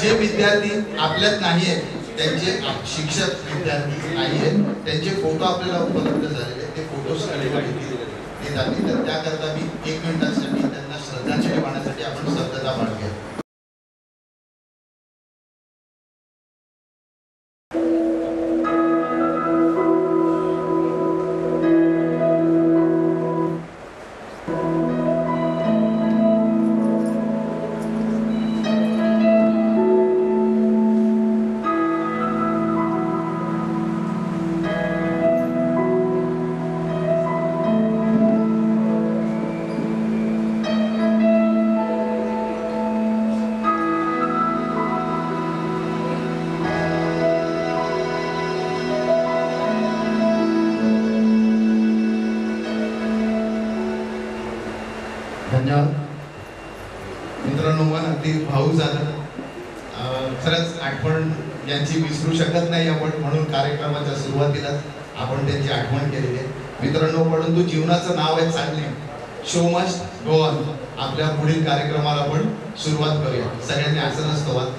जे विद्यार्थी आपल्यात नाही आहेत त्यांचे शिक्षक विद्यार्थी नाही आहेत त्यांचे फोटो आपल्याला उपलब्ध झालेले ते फोटो देतात तर त्याकरता मी 1 मिनिटासाठी त्यांना श्रद्धांजली वाहण्यासाठी आपण शब्दता मागूया. धन्यवाद मित्रांनो. मन अगदी भावूक झालं. खरंच आठवण यांची विसरू शकत नाही आपण म्हणून कार्यक्रमाच्या सुरुवातीलाच आपण त्यांची आठवण केलेली आहे मित्रांनो. परंतु जीवनाचं नाव आहे चालणे. Show must go on. आपल्या पुढील कार्यक्रमाला आपण सुरुवात करूया. सगळ्यांनी आसन स्तवात